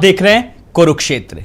देख रहे हैं कुरुक्षेत्र।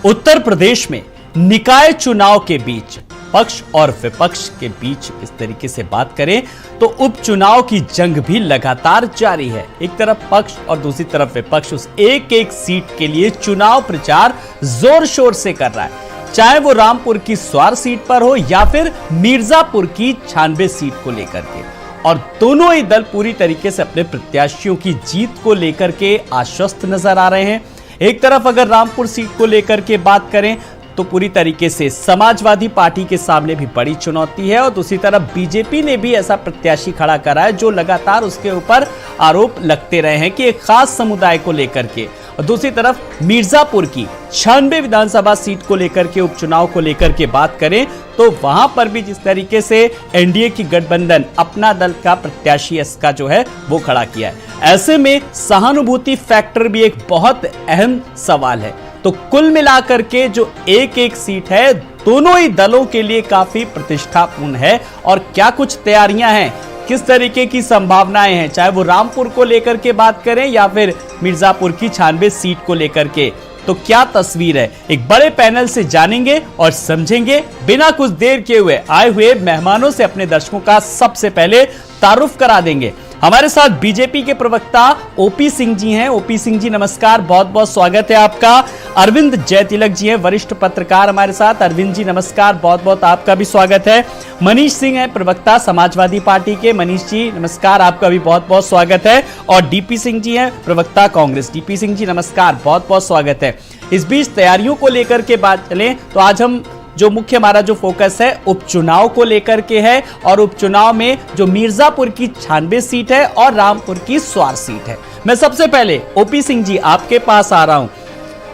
उत्तर प्रदेश में निकाय चुनाव के बीच पक्ष और विपक्ष के बीच इस तरीके से बात करें तो उपचुनाव की जंग भी लगातार जारी है। एक तरफ पक्ष और दूसरी तरफ विपक्ष उस एक एक सीट के लिए चुनाव प्रचार जोर शोर से कर रहा है, चाहे वो रामपुर की स्वार सीट पर हो या फिर मिर्जापुर की 96 सीट को लेकर के। और दोनों ही दल पूरी तरीके से अपने प्रत्याशियों की जीत को लेकर के आश्वस्त नजर आ रहे हैं। एक तरफ अगर रामपुर सीट को लेकर के बात करें तो पूरी तरीके से समाजवादी पार्टी के सामने भी बड़ी चुनौती है और दूसरी तरफ बीजेपी ने भी ऐसा प्रत्याशी खड़ा करा है जो लगातार उसके ऊपर आरोप लगते रहे हैं कि एक खास समुदाय को लेकर के। और दूसरी तरफ मिर्जापुर की 96 विधानसभा सीट को लेकर के उपचुनाव को लेकर के बात करें तो वहां पर भी जिस तरीके से एनडीए की गठबंधन अपना दल का प्रत्याशी इसका जो है वो खड़ा किया है। ऐसे में सहानुभूति फैक्टर भी एक बहुत अहम सवाल है। तो कुल मिलाकर के जो एक एक सीट है दोनों ही दलों के लिए काफी प्रतिष्ठापूर्ण है। और क्या कुछ तैयारियां हैं, किस तरीके की संभावनाएं हैं, चाहे वो रामपुर को लेकर के बात करें या फिर मिर्जापुर की 96 सीट को लेकर के, तो क्या तस्वीर है, एक बड़े पैनल से जानेंगे और समझेंगे। बिना कुछ देर किए हुए आए हुए मेहमानों से अपने दर्शकों का सबसे पहले तारुफ करा देंगे। हमारे साथ बीजेपी के प्रवक्ता ओपी सिंह जी हैं। ओपी सिंह जी नमस्कार, बहुत बहुत स्वागत है आपका। अरविंद जयतिलक जी हैं, वरिष्ठ पत्रकार हमारे साथ। अरविंद जी नमस्कार, बहुत बहुत आपका भी स्वागत है। मनीष सिंह हैं, प्रवक्ता समाजवादी पार्टी के। मनीष जी नमस्कार, आपका भी बहुत बहुत स्वागत है। और डीपी सिंह जी हैं, प्रवक्ता कांग्रेस। डीपी सिंह जी नमस्कार, बहुत बहुत स्वागत है। इस बीच तैयारियों को लेकर के बात चलें तो आज हम जो मुख्य हमारा जो फोकस है उपचुनाव को लेकर के है और उपचुनाव में जो मिर्जापुर की 96 सीट है और रामपुर की स्वार सीट है। मैं सबसे पहले ओपी सिंह जी आपके पास आ रहा हूं।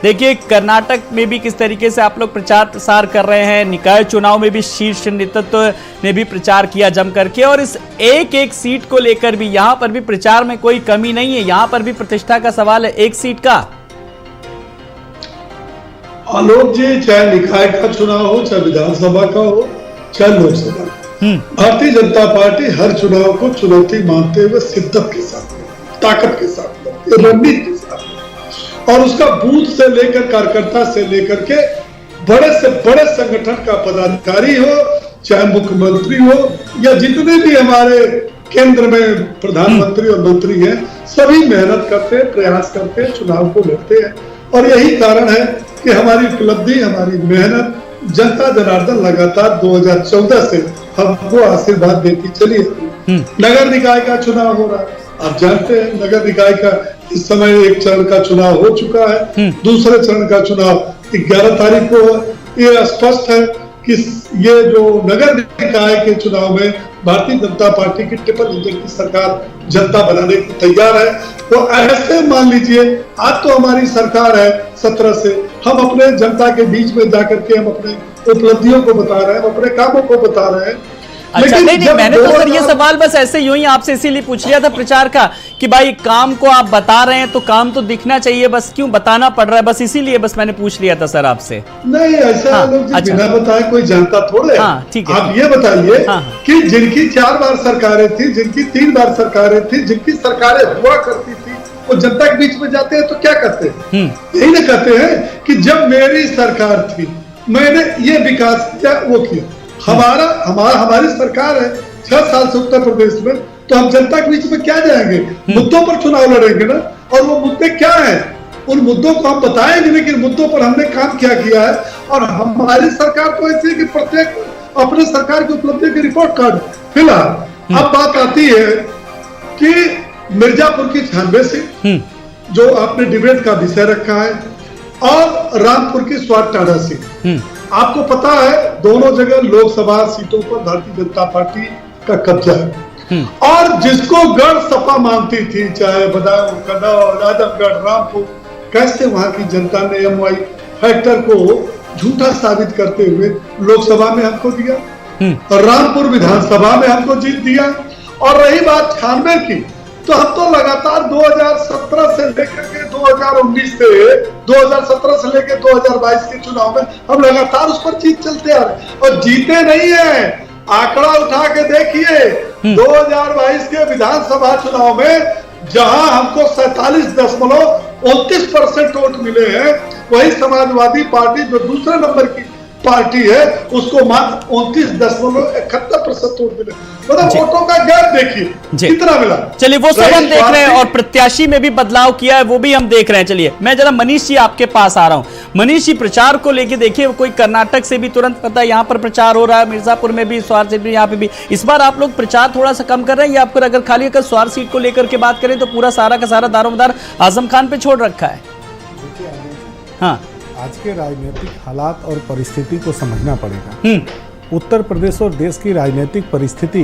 देखिए कर्नाटक में भी किस तरीके से आप लोग प्रचार प्रसार कर रहे हैं, निकाय चुनाव में भी शीर्ष नेतृत्व ने भी प्रचार किया जम करके और इस एक एक सीट को लेकर भी यहां पर भी प्रचार में कोई कमी नहीं है। यहां पर भी प्रतिष्ठा का सवाल है एक सीट का। आलोक जी, चाहे निकाय का चुनाव हो, चाहे विधानसभा का हो, चाहे लोकसभा का, भारतीय जनता पार्टी हर चुनाव को चुनौती मानते हुए शिद्दत के साथ, ताकत के साथ, रणनीति के साथ और उसका बूथ से लेकर कार्यकर्ता से लेकर के बड़े से बड़े संगठन का पदाधिकारी हो, चाहे मुख्यमंत्री हो या जितने भी हमारे केंद्र में प्रधानमंत्री और मंत्री हैं, सभी मेहनत करते हैं, प्रयास करते हैं, चुनाव को लड़ते हैं। और यही कारण है कि हमारी उपलब्धि, हमारी मेहनत, जनता जनार्दन लगातार 2014 से हमको आशीर्वाद देती चली है। नगर निकाय का चुनाव हो रहा है, आप जानते हैं नगर निकाय का इस समय एक चरण का चुनाव हो चुका है, दूसरे चरण का चुनाव 11 तारीख को। ये स्पष्ट है कि ये जो नगर निकाय के चुनाव में भारतीय जनता पार्टी की ट्रिपल इंजन की सरकार जनता बनाने को तैयार है। तो ऐसे मान लीजिए आज तो हमारी सरकार है 17 से, हम अपने जनता के बीच में जाकर के हम अपने उपलब्धियों को बता रहे हैं, हम अपने कामों को बता रहे हैं। अच्छा, नहीं मैंने तो सर ये सवाल बस ऐसे यूं ही आपसे इसीलिए पूछ लिया था प्रचार का कि भाई काम को आप बता रहे हैं तो काम तो दिखना चाहिए, बस क्यों बताना पड़ रहा है, बस इसीलिए बस मैंने पूछ लिया था सर आपसे। नहीं ऐसा लोग बिना बताए कोई जानता थोड़े। ठीक है, आप ये बताइए कि जिनकी 4 बार सरकारें थी, जिनकी 3 बार सरकारें थी, जिनकी सरकारें हुआ करती थी, वो जनता के बीच में जाते हैं तो क्या करते हैं? यही ना कहते हैं कि जब मेरी सरकार थी मैंने ये विकास किया, वो किया। हमारी सरकार है 6 साल से उत्तर प्रदेश में, तो हम जनता के बीच में क्या जाएंगे? मुद्दों पर चुनाव लड़ेंगे ना। और वो मुद्दे क्या हैं उन मुद्दों को हम बताएंगे, लेकिन मुद्दों पर हमने काम क्या किया है। और हमारी सरकार तो ऐसी है कि प्रत्येक अपने सरकार की उपलब्धि की रिपोर्ट कार्ड। फिलहाल अब बात आती है कि मिर्जापुर की 96 सीट जो आपने डिबेट का विषय रखा है और रामपुर की स्वार 18 सीट। आपको पता है दोनों जगह लोकसभा सीटों पर भारतीय जनता पार्टी का कब्जा है। और जिसको गढ़ सपा मानती थी, चाहे बदायूं, कन्नौज, आजमगढ़, रामपुर, कैसे वहां की जनता ने एमवाई फैक्टर को झूठा साबित करते हुए लोकसभा में हमको दिया और रामपुर विधानसभा में हमको जीत दिया। और रही बात 96 की, तो हम तो लगातार 2017 से लेकर के 2019 से 2017 से लेकर 2022 के चुनाव में हम लगातार उस पर जीत चलते आ रहे और जीते नहीं है। आंकड़ा उठा के देखिए 2022 के विधानसभा चुनाव में जहां हमको 47.69 29% वोट मिले हैं। वही समाजवादी पार्टी जो दूसरे नंबर की पार्टी है उसको मात्र 29.71% वोट मिले। मतलब वोटों का गैप देखिए कितना मिला। चलिए वो सब हम देख रहे हैं और प्रत्याशी में भी बदलाव किया है वो भी हम देख रहे हैं। चलिए मैं जरा मनीष जी आपके पास आ रहा हूं। मनीष जी प्रचार को लेके देखिए कोई कर्नाटक से भी तुरंत पता है यहाँ पर प्रचार हो रहा है, मिर्जापुर में भी, स्वार से भी, यहाँ पे भी। इस बार आप लोग प्रचार थोड़ा सा कम कर रहे हैं या आपको अगर खाली अगर स्वार सीट को लेकर के बात करें तो पूरा सारा का सारा दारोमदार आजम खान पे छोड़ रखा है? हाँ, आज के राजनीतिक हालात और परिस्थिति को समझना पड़ेगा। उत्तर प्रदेश और देश की राजनीतिक परिस्थिति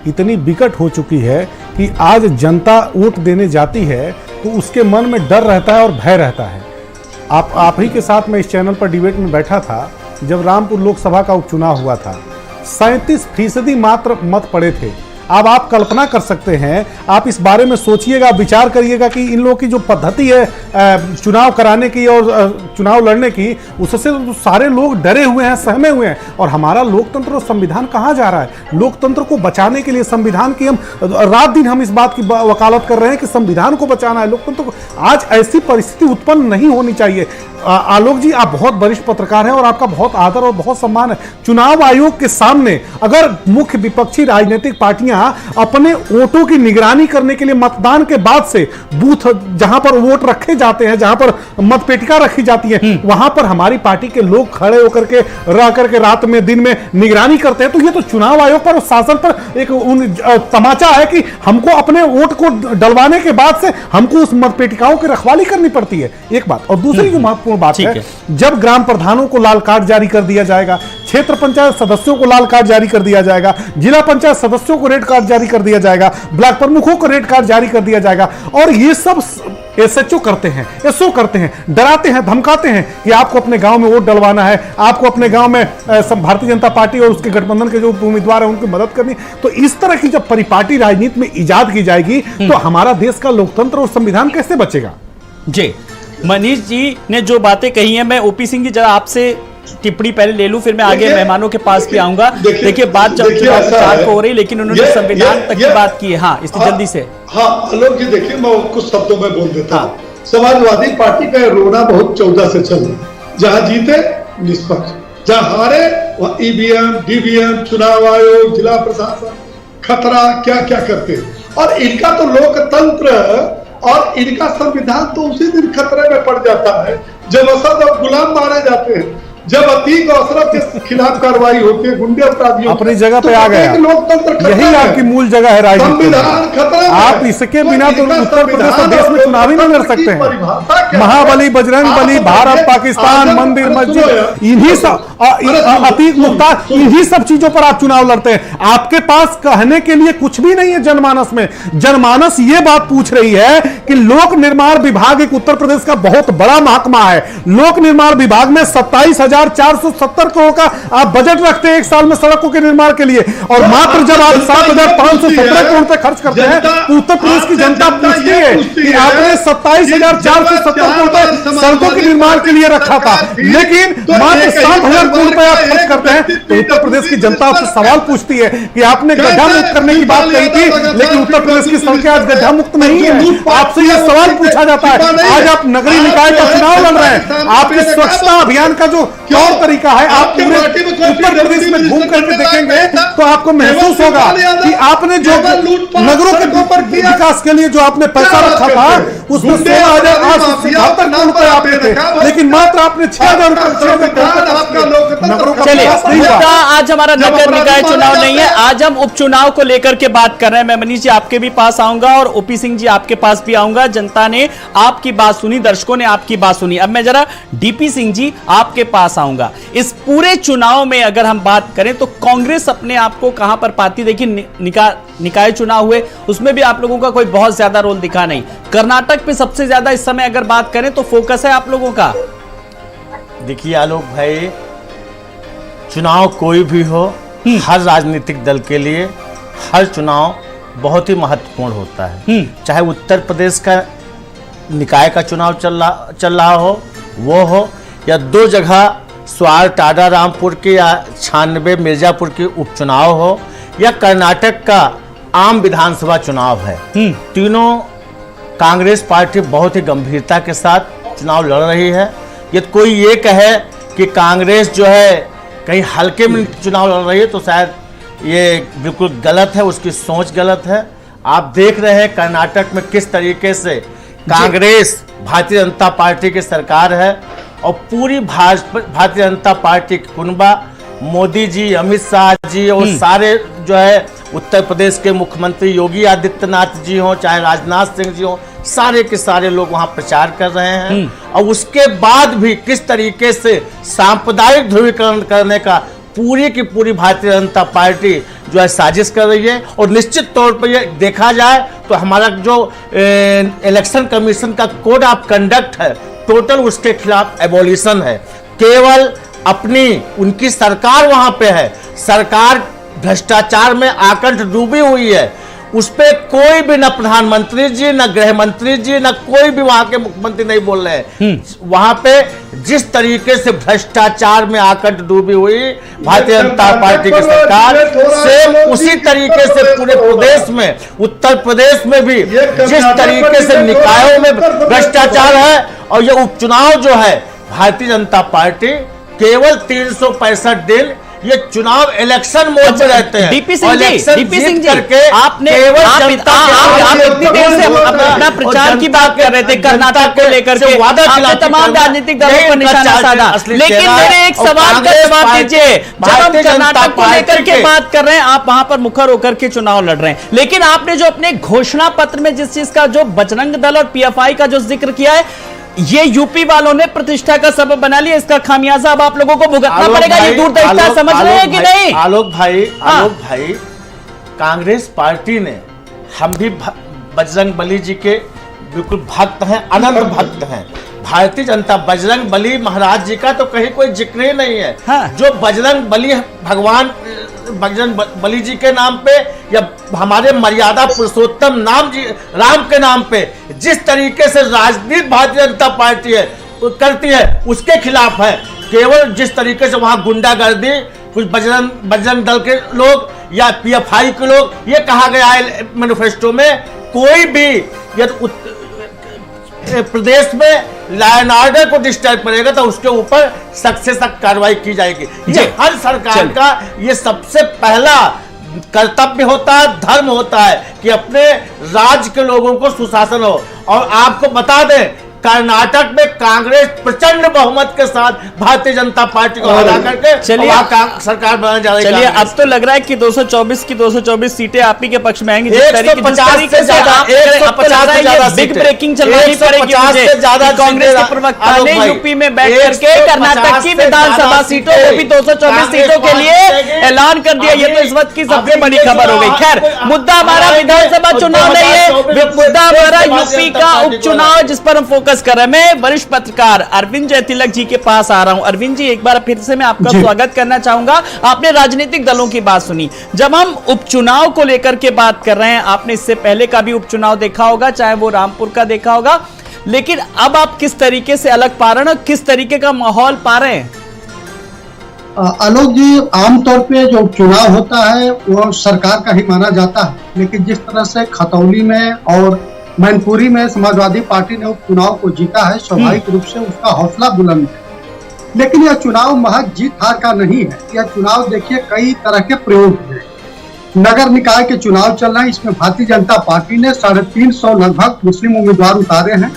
इतनी विकट हो चुकी है कि आज जनता वोट देने जाती है तो उसके मन में डर रहता है और भय रहता है। आप ही के साथ मैं इस चैनल पर डिबेट में बैठा था जब रामपुर लोकसभा का उपचुनाव हुआ था। 37% मात्र मत पड़े थे। अब आप कल्पना कर सकते हैं, आप इस बारे में सोचिएगा, विचार करिएगा कि इन लोगों की जो पद्धति है चुनाव कराने की और चुनाव लड़ने की, उससे तो सारे लोग डरे हुए हैं, सहमे हुए हैं। और हमारा लोकतंत्र और संविधान कहाँ जा रहा है? लोकतंत्र को बचाने के लिए संविधान की हम रात दिन हम इस बात की वकालत कर रहे हैं कि संविधान को बचाना है, लोकतंत्र को। आज ऐसी परिस्थिति उत्पन्न नहीं होनी चाहिए। आलोक जी, आप बहुत वरिष्ठ पत्रकार हैं और आपका बहुत आदर और बहुत सम्मान है। चुनाव आयोग के सामने अगर मुख्य विपक्षी राजनीतिक पार्टियां अपने वोटों की निगरानी करने के लिए मतदान के बाद से बूथ जहां पर वोट रखे जाते हैं, जहां पर मतपेटिका रखी जाती है, वहां पर हमारी पार्टी के लोग खड़े होकर के रह करके रात में दिन में निगरानी करते हैं, तो ये तो चुनाव आयोग पर और शासन पर एक तमाचा है कि हमको अपने वोट को डलवाने के बाद से हमको उस मतपेटिकाओं की रखवाली करनी पड़ती है। एक बात। और दूसरी जो महत्वपूर्ण बात है, जब ग्राम प्रधानों को लाल कार्ड जारी कर दिया जाएगा, क्षेत्र पंचायत सदस्यों को लाल कार्ड जारी कर दिया जाएगा, जिला पंचायत सदस्यों को रेड कार्ड जारी कर दिया जाएगा, ब्लॉक प्रमुखों को रेड कार्ड जारी कर दिया जाएगा, और ये सब एसएचओ करते हैं, एसओ करते हैं, डराते हैं, धमकाते हैं कि आपको अपने गांव में वोट डलवाना है, आपको अपने गांव में भारतीय जनता पार्टी और उसके गठबंधन के जो उम्मीदवार हैं उनकी मदद करनी। तो इस तरह की जब परिपाटी राजनीति में इजाद की जाएगी तो हमारा देश का लोकतंत्र और संविधान कैसे बचेगा? जी, मनीष जी ने जो बातें कही हैं, मैं ओपी सिंह जी जरा आपसे टिप्पणी पहले ले लूं, फिर मैं आगे मेहमानों के पास भी आऊंगा। देखिए बात जब प्रचार को हो रही, लेकिन उन्होंने संविधान तक की बात की है। हाँ, इसलिए जल्दी से। हाँ आलोक जी, देखिए मैं कुछ शब्दों में बोल देता हूँ। समाजवादी पार्टी का रोना बहुत 14 से चल रहा। जहां जीते निष्पक्ष, जहां हारे वहां ईवीएम, डीवीएम, चुनाव आयोग, जिला प्रशासन खतरा क्या क्या करते हैं। और इनका तो लोकतंत्र और इनका संविधान तो उसी दिन खतरे में पड़ जाता है जब असद और गुलाम मारे जाते हैं, जब अतीक और अशरफ के खिलाफ कार्रवाई होती है, गुंडे अपराधियों अपनी जगह पे आ गया। लोकतंत्र यही आपकी मूल जगह है राजनीति में। आप इसके बिना तो उत्तर प्रदेश और देश में चुनाव ही नहीं लड़ सकते हैं। महाबली, बजरंग बली, भारत पाकिस्तान, मंदिर मस्जिद, इन्हीं सब अतीक मुख्तार, इन्हीं सब चीजों पर आप चुनाव लड़ते हैं। आपके पास कहने के लिए कुछ भी नहीं है जनमानस में। जनमानस ये बात पूछ रही है कि लोक निर्माण विभाग एक उत्तर प्रदेश का बहुत बड़ा महकमा है। लोक निर्माण विभाग में 27,470 करोड़ का आप बजट रखते हैं एक साल में सड़कों के निर्माण के लिए, और मात्र जब आप 7,517 करोड़ रुपए खर्च करते हैं तो उत्तर प्रदेश की जनता पूछती है कि आपने 27,470 करोड़ रुपए सड़कों के निर्माण के लिए रखा था, लेकिन मात्र 7,000 करोड़ रुपए आप खर्च करते हैं। तो उत्तर प्रदेश की जनता आपसे सवाल पूछती है कि आपने गड्ढा मुक्त करने की बात कही थी, लेकिन उत्तर प्रदेश की सड़कें आज गड्ढा मुक्त नहीं है। आपसे यह सवाल पूछा जाता है। आज आप नगरीय निकाय का चुनाव लड़ रहे हैं, आपके स्वच्छता अभियान का जो तौर तरीका है, आप पूरे उत्तर प्रदेश में घूम करके देखेंगे तो आपको महसूस होगा कि आपने जो नगरों के विकास के लिए जो आपने पैसा रखा था उसमें 16,877 करोड़ रुपए आपके थे, लेकिन मात्र आपने 6,000 चलिए, आज हमारा नगर निकाय चुनाव नहीं है, आज हम उपचुनाव को लेकर के बात कर रहे हैं। मैं मनीष जी आपके भी पास आऊंगा और ओपी सिंह जी आपके पास भी आऊंगा। जनता ने आपकी बात सुनी, दर्शकों ने आपकी बात सुनी। अब मैं जरा डीपी सिंह जी आपके पास आऊंगा। इस पूरे चुनाव में अगर हम बात करें तो कांग्रेस अपने आप को कहां पर पाती? देखिए निकाय चुनाव हुए, उसमें भी आप लोगों का कोई बहुत ज्यादा रोल दिखा नहीं। कर्नाटक पे सबसे ज्यादा इस समय अगर बात करें तो फोकस है आप लोगों का। देखिए आलोक भाई, चुनाव कोई भी हो, हर राजनीतिक दल के लिए हर चुनाव बहुत ही महत्वपूर्ण होता है। चाहे उत्तर प्रदेश का निकाय का चुनाव चल रहा हो, वो हो, या दो जगह स्वार टाडा रामपुर के या 96 मिर्जापुर के उपचुनाव हो, या कर्नाटक का आम विधानसभा चुनाव है। तीनों कांग्रेस पार्टी बहुत ही गंभीरता के साथ चुनाव लड़ रही है। यदि कोई ये कहे कि कांग्रेस जो है कहीं हल्के में चुनाव लड़ रही है तो शायद ये बिल्कुल गलत है, उसकी सोच गलत है। आप देख रहे हैं कर्नाटक में किस तरीके से कांग्रेस भारतीय जनता पार्टी की सरकार है और पूरी भारतीय जनता पार्टी की कुनबा मोदी जी, अमित शाह जी और सारे जो है उत्तर प्रदेश के मुख्यमंत्री योगी आदित्यनाथ जी हों, चाहे राजनाथ सिंह जी हों, सारे के सारे लोग वहां प्रचार कर रहे हैं। और उसके बाद भी किस तरीके से सांप्रदायिक ध्रुवीकरण करने का पूरी की पूरी भारतीय जनता पार्टी जो है साजिश कर रही है। और निश्चित तौर पर ये देखा जाए तो हमारा जो इलेक्शन कमीशन का कोड ऑफ कंडक्ट है, टोटल उसके खिलाफ एबॉलिशन है। केवल अपनी उनकी सरकार वहां पे है, सरकार भ्रष्टाचार में आकंठ डूबी हुई है। उस पे कोई भी, न प्रधानमंत्री जी, न गृह मंत्री जी, न कोई भी वहां के मुख्यमंत्री नहीं बोल रहे हैं। वहां पे जिस तरीके से भ्रष्टाचार में आकंठ डूबी हुई भारतीय जनता पार्टी की सरकार, सेम उसी तरीके से पूरे प्रदेश में, उत्तर प्रदेश में भी जिस तरीके से निकायों में भ्रष्टाचार है। और ये उपचुनाव जो है भारतीय जनता पार्टी केवल 365 दिन ये चुनाव इलेक्शन मोड में रहते हैं। डीपी सिंह जी करके आपने आप इतनी देर से अपना प्रचार की बात कर रहे थे कर्नाटक को लेकर के, आपने तमाम राजनीतिक दलों पर निशाना साधा, लेकिन मेरे एक सवाल का जवाब दीजिए। जब हम कर्नाटक को लेकर के बात कर रहे हैं, आप वहां पर मुखर होकर के चुनाव लड़ रहे हैं, लेकिन आपने जो अपने घोषणा पत्र में जिस चीज का, जो बजरंग दल और पीएफआई का जो जिक्र किया है, ये यूपी वालों ने प्रतिष्ठा का सबब बना लिया। इसका खामियाजा अब आप लोगों को भुगतना पड़ेगा। ये दूरदर्शिता समझ रहे हैं कि नहीं? आलोक भाई, कांग्रेस पार्टी ने, हम भी बजरंग बली जी के बिल्कुल भक्त हैं, अनंत भक्त हैं। भारतीय जनता, बजरंग बली महाराज जी का तो कहीं कोई जिक्र ही नहीं है। हाँ। जो बजरंग बली भगवान बजरंग बली जी के नाम पे या हमारे मर्यादा पुरुषोत्तम नाम जी राम के नाम पे जिस तरीके से राजनीति भारतीय जनता पार्टी है करती है, उसके खिलाफ है। केवल जिस तरीके से वहां गुंडागर्दी, कुछ बजरंग दल के लोग या पीएफआई के लोग, ये कहा गया है मैनिफेस्टो में, कोई भी यदि प्रदेश में लॉ एंड ऑर्डर को डिस्टर्ब करेगा तो उसके ऊपर सख्त से सख्त कार्रवाई की जाएगी। ये हर सरकार का ये सबसे पहला कर्तव्य होता है, धर्म होता है कि अपने राज्य के लोगों को सुशासन हो। और आपको बता दें, कर्नाटक में कांग्रेस प्रचंड बहुमत के साथ भारतीय जनता पार्टी को हरा करके सरकार बनाने जा रही है। चलिए, अब तो लग रहा है कि 224 की 224 सीटें आप ही के पक्ष में आएंगी। बिग ब्रेकिंग चलवानी पड़ेगी मुझे। कांग्रेस के प्रवक्ता ने यूपी में बैठ करके कर्नाटक की विधानसभा सीटों को भी 224 सीटों के लिए ऐलान कर दिया। ये तो इस वक्त की सबसे बड़ी खबर हो गई। खैर, मुद्दा हमारा विधानसभा चुनाव नहीं है, मुद्दा हमारा यूपी का उपचुनाव, जिस पर हम फोकस कर रहे हैं। मैं वरिष्ठ पत्रकार अरविंद जयतिलक जी के पास आ रहा हूं। अरविंद जी, एक बार फिर से मैं आपका स्वागत करना चाहूंगा। आपने राजनीतिक दलों की बात सुनी, जब हम उपचुनाव को लेकर के बात कर रहे हैं, आपने इससे पहले का भी उपचुनाव देखा होगा, चाहे वो रामपुर का देखा होगा, लेकिन अब आप किस तरीके से अलग पा रहे हैं, किस तरीके का माहौल पा रहे हैं? आलोक जी, आमतौर पे जो चुनाव होता है वो सरकार का ही माना जाता है, लेकिन जिस तरह से खतौली में और मैनपुरी में समाजवादी पार्टी ने उपचुनाव को जीता है, स्वाभाविक रूप से उसका हौसला बुलंद है। लेकिन यह चुनाव महज जीत हार का नहीं है। यह चुनाव देखिए कई तरह के प्रयोग हैं। नगर निकाय के चुनाव चल रहे हैं, इसमें भारतीय जनता पार्टी ने 350 लगभग मुस्लिम उम्मीदवार उतारे हैं।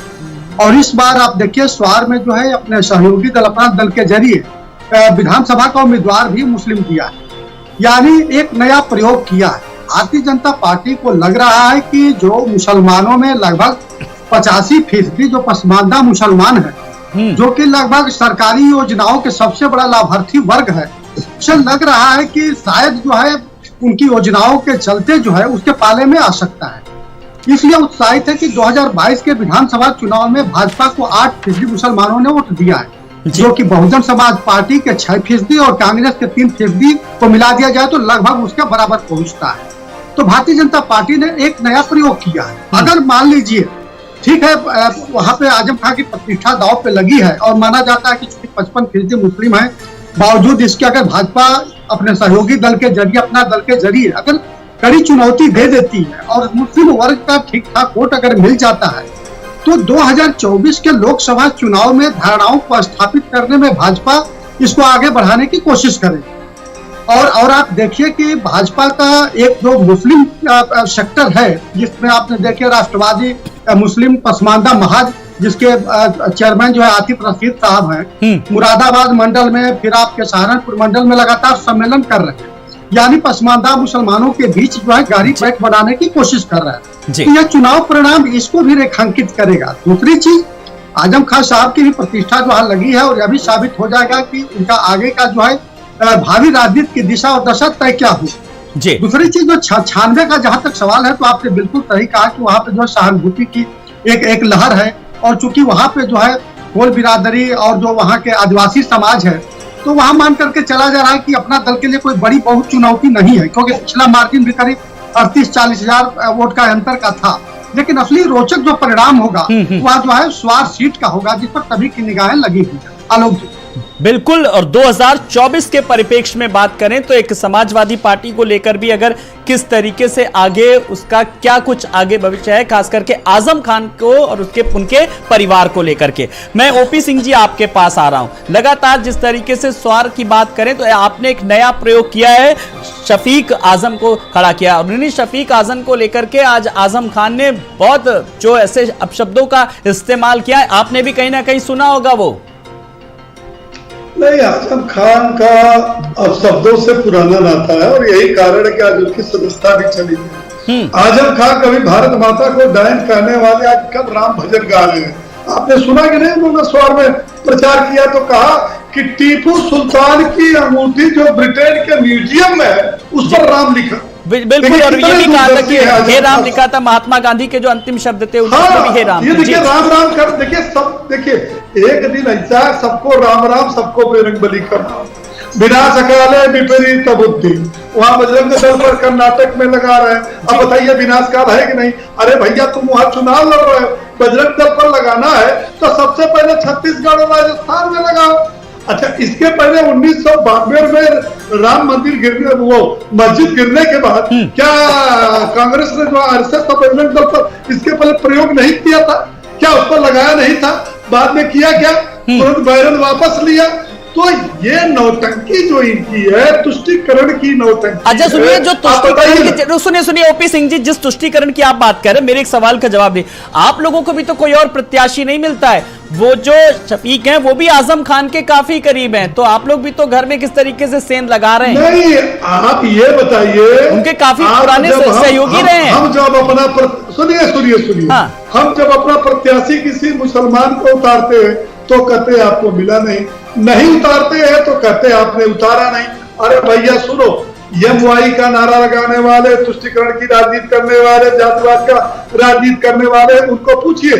और इस बार आप देखिए स्वार में जो है अपने सहयोगी दल, अपना दल के जरिए विधानसभा का उम्मीदवार भी मुस्लिम दिया है, यानी एक नया प्रयोग किया है। भारतीय जनता पार्टी को लग रहा है कि जो मुसलमानों में लगभग 85% जो पसमानदा मुसलमान है, जो कि लगभग सरकारी योजनाओं के सबसे बड़ा लाभार्थी वर्ग है, उसे लग रहा है कि शायद जो है उनकी योजनाओं के चलते जो है उसके पाले में आ सकता है। इसलिए उत्साहित है कि 2022 के विधानसभा चुनाव में भाजपा को 8% मुसलमानों ने वोट दिया है, जो कि बहुजन समाज पार्टी के 6% और कांग्रेस के 3% को मिला दिया जाए तो लगभग उसके बराबर पहुंचता है। तो भारतीय जनता पार्टी ने एक नया प्रयोग किया है। अगर मान लीजिए ठीक है वहां पे आजम खां की प्रतिष्ठा दांव पे लगी है और माना जाता है कि 55% मुस्लिम है, बावजूद इसके अगर भाजपा अपने सहयोगी दल के जरिए, अपना दल के जरिए अगर कड़ी चुनौती दे देती है और मुस्लिम वर्ग का ठीक ठाक वोट अगर मिल जाता है तो 2024 के लोकसभा चुनाव में धारणाओं को स्थापित करने में भाजपा इसको आगे बढ़ाने की कोशिश करेगी। और आप देखिए कि भाजपा का एक जो मुस्लिम सेक्टर है जिसमें आपने देखे राष्ट्रवादी मुस्लिम पसमानदा महाज जिसके चेयरमैन जो है आतिफ रशीद साहब हैं, मुरादाबाद मंडल में, फिर आपके सहारनपुर मंडल में लगातार सम्मेलन कर रहे हैं, यानी पसमानदा मुसलमानों के बीच जो है गहरी पैठ बनाने की कोशिश कर रहा है। तो यह चुनाव परिणाम इसको भी रेखांकित करेगा। दूसरी चीज, आजम खान साहब की भी प्रतिष्ठा जो है लगी है और यह भी साबित हो जाएगा कि उनका आगे का जो है भावी राजनीति की दिशा और दशा तय क्या हो। दूसरी चीज जो 96 का जहां तक सवाल है तो आपने बिल्कुल सही कहा कि वहां पे जो सहानुभूति की एक लहर है और चूंकि वहां पे जो है कोल बिरादरी और जो वहां के आदिवासी समाज है तो वहां मान करके चला जा रहा है कि अपना दल के लिए कोई बड़ी बहुत चुनौती नहीं है, क्योंकि पिछला मार्जिन भी करीब 38-40 हजार वोट का अंतर का था। लेकिन असली रोचक जो परिणाम होगा वह जो है स्वार सीट का होगा जिस पर सभी की निगाहें लगी हुई है। आलोक जी बिल्कुल। और 2024 के परिप्रेक्ष्य में बात करें तो एक समाजवादी पार्टी को लेकर भी अगर किस तरीके से आगे उसका क्या कुछ आगे भविष्य है, खास करके आजम खान को और उनके परिवार को लेकर के। मैं ओपी सिंह जी आपके पास आ रहा हूं। लगातार जिस तरीके से स्वार की बात करें तो आपने एक नया प्रयोग किया है, शफीक आजम को खड़ा किया और उन्हीं शफीक आजम को लेकर के आज आजम खान ने बहुत जो ऐसे अपशब्दों का इस्तेमाल किया है, आपने भी कहीं ना कहीं सुना होगा। वो नहीं, आजम खान का अब शब्दों से पुराना नाता है और यही कारण है कि आज उसकी सदस्यता भी चली गई। आजम खान कभी भारत माता को डायन कहने वाले आज कब राम भजन गा रहे हैं। आपने सुना कि नहीं, उन्होंने स्वार में प्रचार किया तो कहा कि टीपू सुल्तान की अंगूठी जो ब्रिटेन के म्यूजियम में है उस पर राम लिखा। बिल्कुल। और ये भी कहा था कि हे राम लिखा था, महात्मा गांधी के जो अंतिम शब्द थे उसमें भी हे राम। ये देखिए राम राम कर, देखिए सब, देखिए एक दिन ऐसा सबको राम राम, सबको बजरंगबली करना, विनाश अकाले विपरीत बुद्धि, वहां बजरंग दल पर कर्नाटक में लगा रहे हैं। अब बताइए विनाश काल है कि नहीं? अरे भैया तुम वहां चुनाव लड़ रहे हो, बजरंग दल पर लगाना है तो सबसे पहले छत्तीसगढ़ और राजस्थान में लगाओ। अच्छा, इसके पहले 1992 में राम मंदिर गिरने, वो मस्जिद गिरने के बाद क्या कांग्रेस ने जो आरएसएस और बजरंग दल पर इसके पहले प्रयोग नहीं किया था? क्या उस पर लगाया नहीं था? बाद में किया क्या? तुरंत बैरन वापस लिया। तो ये नौटंकी जो इनकी है, तुष्टिकरण की नौटंकी। अच्छा सुनिए, जो तुष्टिकरण की, सुनिए ओपी सिंह जी, जिस तुष्टिकरण की आप बात कर रहे हैं, मेरे एक सवाल का जवाब दें। आप लोगों को भी तो कोई और प्रत्याशी नहीं मिलता है। वो जो शफीक हैं वो भी आजम खान के काफी करीब हैं, तो आप लोग भी तो घर में किस तरीके से सेंध लगा रहे हैं? नहीं, आप ये बताइए, उनके काफी पुराने सहयोगी रहे हैं। हम जब अपना सुनिए हाँ। हम जब अपना प्रत्याशी किसी मुसलमान को उतारते हैं तो कहते हैं आपको मिला नहीं उतारते हैं तो कहते आपने उतारा नहीं। अरे भैया सुनो, यमवाई का नारा लगाने वाले, तुष्टिकरण की राजनीति करने वाले, जातिवाद का राजनीति करने वाले, उनको पूछिए।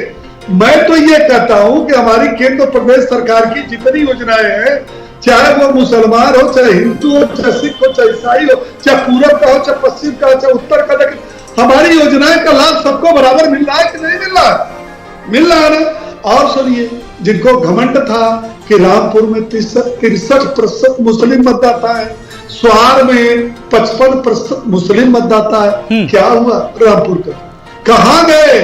मैं तो ये कहता हूं कि हमारी केंद्र प्रदेश सरकार की जितनी योजनाएं हैं, चाहे वो मुसलमान हो, चाहे हिंदू हो, चाहे सिख हो, चाहे ईसाई हो, चाहे पूरब का हो, चाहे पश्चिम का हो, चाहे उत्तर का, लेकिन हमारी योजनाएं का लाभ सबको बराबर मिल रहा है कि नहीं मिल रहा है? मिल रहा है ना। और सुनिए, जिनको घमंड था कि रामपुर में 63% मुस्लिम मतदाता है, स्वार में 55% मुस्लिम मतदाता है, क्या हुआ रामपुर का? कहां गए?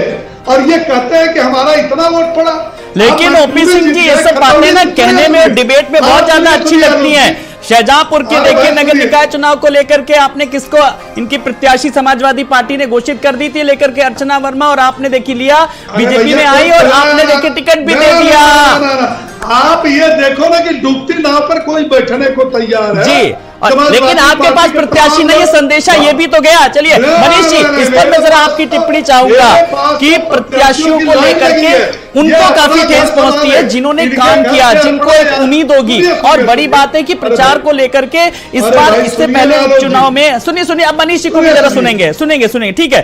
और ये कहते हैं कि हमारा इतना वोट पड़ा। लेकिन ओपी सिंह जी ये सब बातें ना कहने में और डिबेट में बहुत ज्यादा अच्छी लगती हैं। शाहजहांपुर के देखिए नगर निकाय चुनाव को लेकर के आपने किसको, इनकी प्रत्याशी समाजवादी पार्टी ने घोषित कर दी थी लेकर के अर्चना वर्मा, और आपने देखी लिया बीजेपी में आई और आपने देखिए टिकट भी दे दिया। आप ये देखो ना कि डूबती नाव पर कोई बैठने को तैयार है जी, लेकिन आपके पास प्रत्याशी नहीं है, संदेशा ये भी तो गया। चलिए मनीष जी, इस पर मैं जरा आपकी टिप्पणी चाहूंगा कि प्रत्याशियों को लेकर के उनको काफी ठेस पहुंचती है जिन्होंने काम किया, जिनको एक उम्मीद होगी। और बड़ी बात है कि प्रचार को लेकर के इस बार, इससे पहले चुनाव में, सुनिए अब मनीष जी को भी जरा सुनेंगे, ठीक है,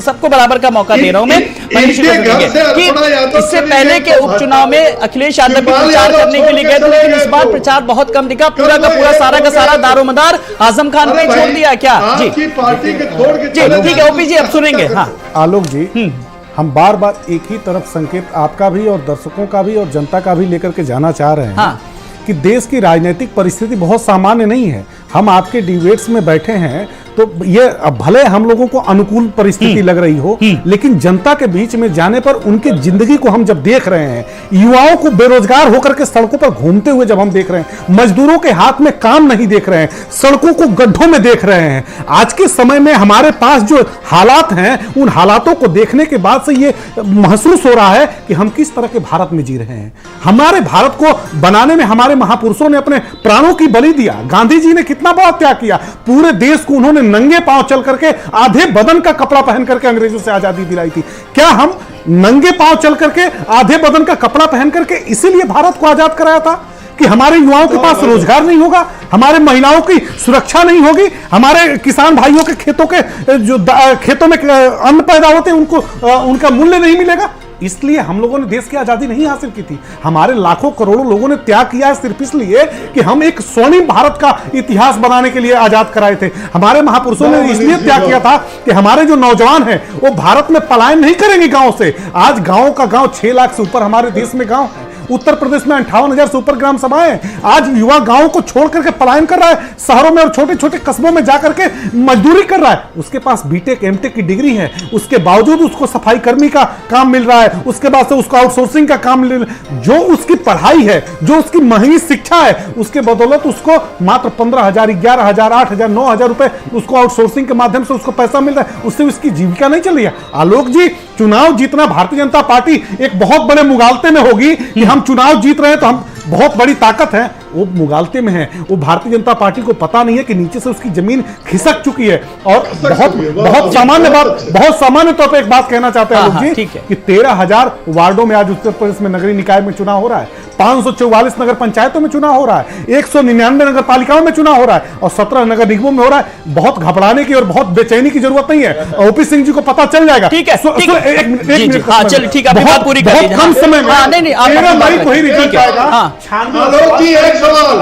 सबको बराबर का मौका दे रहा हूं मैं। मनीष जी को सुनेंगे कि इससे पहले के उपचुनाव में अखिलेश यादव भी प्रचार करने के लिए गए थे, लेकिन इस बार प्रचार बहुत कम दिखा, पूरा का पूरा सारा का सारा दारोमदार आजम खान ने छोड़ दिया क्या? जी पार्टी के छोड़ के जी, ठीक है ओपी जी, अब सुनेंगे। हाँ आलोक जी, हम बार बार एक ही तरफ संकेत आपका भी और दर्शकों का भी और जनता का भी लेकर के जाना चाह रहे हैं कि देश की राजनीतिक परिस्थिति बहुत सामान्य नहीं है। हम आपके डिबेट्स में बैठे हैं तो ये भले हम लोगों को अनुकूल परिस्थिति लग रही हो, लेकिन जनता के बीच में जाने पर उनकी जिंदगी को हम जब देख रहे हैं, युवाओं को बेरोजगार होकर के सड़कों पर घूमते हुए जब हम देख रहे हैं, मजदूरों के हाथ में काम नहीं देख रहे हैं, सड़कों को गड्ढों में देख रहे हैं, आज के समय में हमारे पास जो हालात हैं, उन हालातों को देखने के बाद से ये महसूस हो रहा है कि हम किस तरह के भारत में जी रहे हैं। हमारे भारत को बनाने में हमारे महापुरुषों ने अपने प्राणों की बलि दिया। गांधी जी ने कितना बड़ा त्याग किया, पूरे देश को उन्होंने नंगे पांव चल करके आधे बदन का कपड़ा पहन करके अंग्रेजों से आजादी दिलाई थी। क्या हम नंगे पांव चल करके आधे बदन का कपड़ा पहन करके इसीलिए भारत को आजाद कराया था कि हमारे युवाओं के पास रोजगार नहीं होगा, हमारे महिलाओं की सुरक्षा नहीं होगी, हमारे किसान भाइयों के खेतों के जो खेतों में अन्न पैदा होते हैं उनको उनका मूल्य नहीं मिलेगा? इसलिए हम लोगों ने देश की आजादी नहीं हासिल की थी। हमारे लाखों करोड़ों लोगों ने त्याग किया है सिर्फ इसलिए कि हम एक स्वर्णिम भारत का इतिहास बनाने के लिए आजाद कराए थे। हमारे महापुरुषों ने इसलिए त्याग किया था कि हमारे जो नौजवान हैं वो भारत में पलायन नहीं करेंगे गांव से। आज गांव का गांव 6 लाख से ऊपर हमारे देश में गांव है। उत्तर प्रदेश में 58,000 से ऊपर ग्राम सभाएं हैं। आज युवा गांवों को छोड़ करके पलायन कर रहा है, शहरों में और छोटे छोटे कस्बों में जाकर के मजदूरी कर रहा है। उसके पास बीटेक एमटेक की डिग्री है, उसके बावजूद उसको सफाई कर्मी का काम मिल रहा है, उसके बाद से उसको आउटसोर्सिंग का काम मिल रहा है। जो उसकी पढ़ाई है, जो उसकी महंगी शिक्षा है, उसके बदौलत उसको मात्र 15,000, 11,000, 8,000, 9,000 रुपए उसको आउटसोर्सिंग के माध्यम से उसको पैसा मिल रहा है। उससे उसकी जीविका नहीं चल रही है। आलोक जी, चुनाव जीतना भारतीय जनता पार्टी एक बहुत बड़े मुगालते में होगी कि हम चुनाव जीत रहे हैं तो हम बहुत बड़ी ताकत है, वो मुगालते में है। वो भारतीय जनता पार्टी को पता नहीं है कि नीचे से उसकी जमीन खिसक चुकी है। और बहुत सामान्य तौर पर एक बात कहना चाहते हैं आलोक जी कि 13,000 वार्डों में आज उत्तर प्रदेश में नगरीय निकाय में चुनाव हो रहा है, 544 नगर पंचायतों में चुनाव हो रहा है, 199 नगर पालिकाओं में चुनाव हो रहा है और 17 नगर निगमों में हो रहा है। बहुत घबराने की और बहुत बेचैनी की जरूरत नहीं है। ओपी सिंह जी को पता चल जाएगा। ठीक है, एक मिनट, चलिए ठीक है, बात पूरी कर लीजिए। कम समय में नहीं, मई को ही रिजल्ट आएगा। आलोक जी एक सवाल,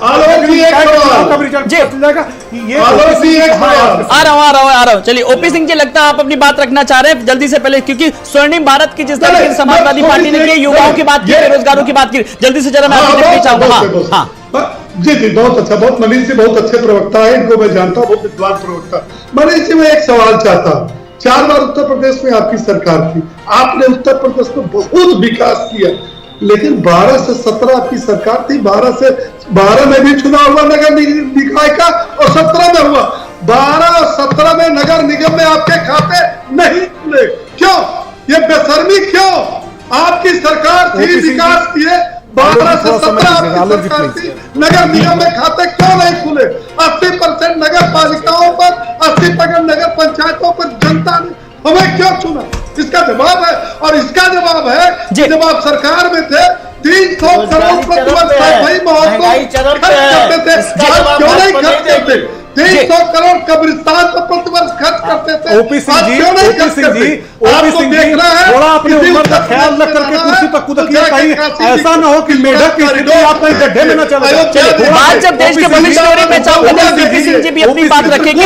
आलोक जी एक सवाल, आ रहा हूँ। चलिए ओपी सिंह जी, लगता है आप अपनी बात रखना चाह रहे हैं जल्दी से पहले, क्योंकि स्वर्णिम भारत की जिस तरीके से समाजवादी पार्टी ने की, युवाओं की बात की, बेरोजगारों की बात की, जल्दी से जरा मैं आपसे देखना चाहूंगा। हाँ जी, बहुत अच्छा, बहुत मनीष जी बहुत अच्छे प्रवक्ता है, इनको मैं जानता हूँ, बहुत विद्वान प्रवक्ता। मनीष जी, मैं एक सवाल चाहता हूँ। 4 बार उत्तर प्रदेश में आपकी सरकार थी, आपने उत्तर प्रदेश में बहुत विकास किया, लेकिन 12 से 17 आपकी सरकार थी, 12 में भी चुनाव हुआ नगर निकाय का और 17 में हुआ। 12 और 17 में नगर निगम में आपके खाते नहीं खुले, क्यों? ये बेशर्मी क्यों? आपकी सरकार थी, विकास किए, 12 से 17 आपकी सरकार थी, नगर निगम में खाते क्यों नहीं खुले? 80% नगर पालिकाओं पर, 80% नगर पंचायतों पर जनता ने हमें क्यों चुना? इसका जवाब है, और इसका जवाब है कि जब आप सरकार में थे 300 करोड़ प्रतिवर्ष सफाई महोत्सव खर्च करते थे, आज क्यों नहीं खर्च करते? 300 करोड़ कब्रिस्तान पर प्रतिवर्ष खर्च करते थे, ओपी सिंह जी, थोड़ा अपने उम्र का ख्याल रख करके कुर्सी पर कूदिए, कहीं ऐसा ना हो कि मेढक की स्थिति आप कहीं गड्ढे में न चले जाए। बात जब देश के भविष्य हो रही, मैं चाहूंगा डीपी सिंह जी भी अपनी बात रखेंगे।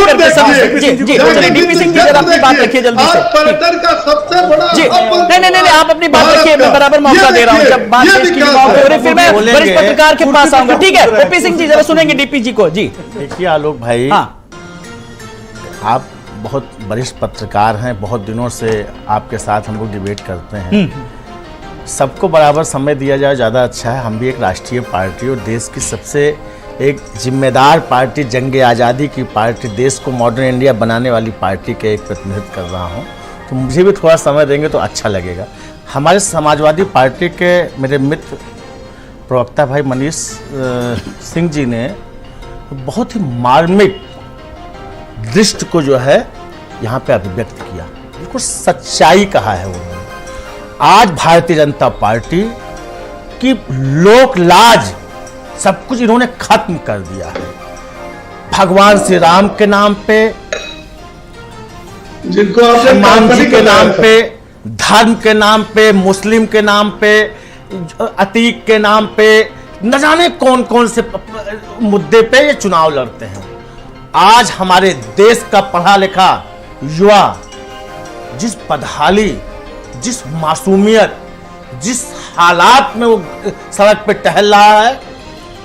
डीपी सिंह जी जरा अपनी बात रखिए जल्दी से। पर्यटन का सबसे बड़ा जी, नहीं, आप अपनी बात रखिए, मैं बराबर मौका दे रहा हूँ। जब बात देश की युवाओं की हो रही, फिर मैं वरिष्ठ पत्रकार के पास आऊंगा। ठीक है, ओपी सिंह जी जरा सुनेंगे डीपी जी को। जी देखिए आलोक भाई, आप बहुत वरिष्ठ पत्रकार हैं, बहुत दिनों से आपके साथ हम लोग डिबेट करते हैं। सबको बराबर समय दिया जाए ज़्यादा अच्छा है। हम भी एक राष्ट्रीय पार्टी और देश की सबसे एक जिम्मेदार पार्टी, जंग आज़ादी की पार्टी, देश को मॉडर्न इंडिया बनाने वाली पार्टी के एक प्रतिनिधित्व कर रहा हूँ, तो मुझे भी थोड़ा समय देंगे तो अच्छा लगेगा। हमारे समाजवादी पार्टी के मेरे मित्र प्रवक्ता भाई मनीष सिंह जी ने बहुत ही मार्मिक दृष्टि को जो है यहाँ पे अभिव्यक्त किया, बिल्कुल सच्चाई कहा है उन्होंने। आज भारतीय जनता पार्टी की लोक लाज सब कुछ इन्होंने खत्म कर दिया है। भगवान श्री राम के नाम पे, जिनको हनुमान जी के नाम पे, धर्म के नाम पे, मुस्लिम के नाम पे, अतीक के नाम पे, न जाने कौन कौन से मुद्दे पे ये चुनाव लड़ते हैं। आज हमारे देश का पढ़ा लिखा युवा जिस बदहाली, जिस मासूमियत, जिस हालात में वो सड़क पे टहल रहा है,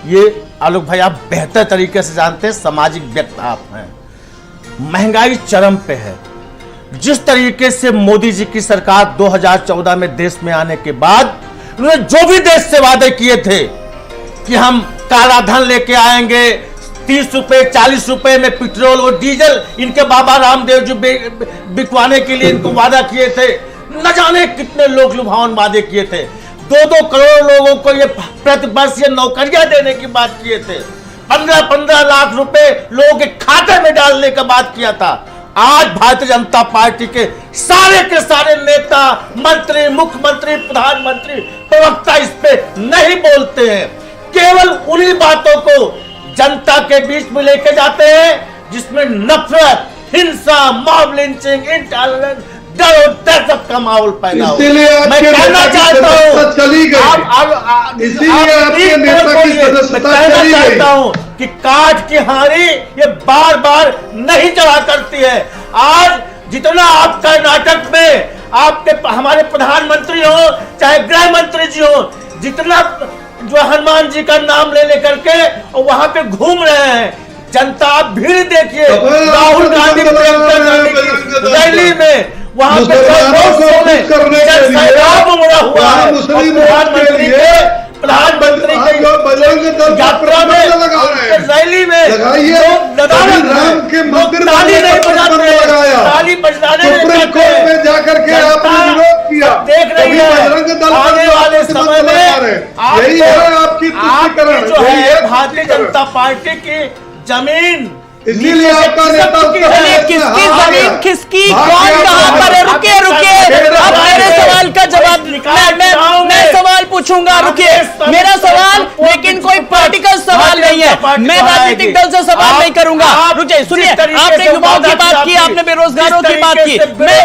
ये आलोक भाई आप बेहतर तरीके से जानते हैं, सामाजिक व्यक्ति आप हैं। महंगाई चरम पे है। जिस तरीके से मोदी जी की सरकार 2014 में देश में आने के बाद उन्होंने जो भी देश से वादे किए थे कि हम काला धन लेके आएंगे, 30 रुपए 40 रुपए में पेट्रोल और डीजल इनके बाबा रामदेव जी बिकवाने के लिए इनको वादा किए थे। न जाने कितने लोग लुभावन वादे किए थे। 2-2 करोड़ लोगों को ये प्रतिवर्ष ये नौकरियां देने की बात किए थे। 15-15 लाख रुपए लोगों के खाते में डालने का बात किया था। आज भारतीय जनता पार्टी के सारे नेता, मंत्री, मुख्यमंत्री, प्रधानमंत्री, प्रवक्ता इस पे नहीं बोलते हैं। केवल उन्हीं बातों को जनता के बीच में लेके जाते हैं जिसमें नफरत, हिंसा, मॉब लिंचिंग, इंटॉलरेंस, डर और दहशत का माहौल पैदा हो। मैं कहना चाहता हूं कि काठ की हारी ये बार बार नहीं चढ़ा करती है। आज जितना आप कर्नाटक में आपके हमारे प्रधानमंत्री हो चाहे गृह मंत्री जी हो, जितना जो हनुमान जी का नाम ले लेकर के और वहां पे घूम रहे हैं, जनता आप भीड़ देखिए। राहुल गांधी रैली में वहां पे प्रधानमंत्री यात्रा में रैली में ताली बजाने में जाकर के आपने विरोध किया। देख रही है आने वाले समय में आपकी जो है भारतीय जनता पार्टी की जमीन, इसीलिए आपका नेता किसकी जमीन किसकी कौन कहां पर है? रुकिए अब मेरे सवाल का जवाब मैं सवाल पूछूंगा। रुकिए मेरा सवाल, लेकिन कोई पॉलिटिकल सवाल नहीं है। मैं राजनीतिक दल से सवाल नहीं करूंगा। रुकिए सुनिए, आपने युवाओं की बात की, आपने बेरोजगारों की बात की। मैं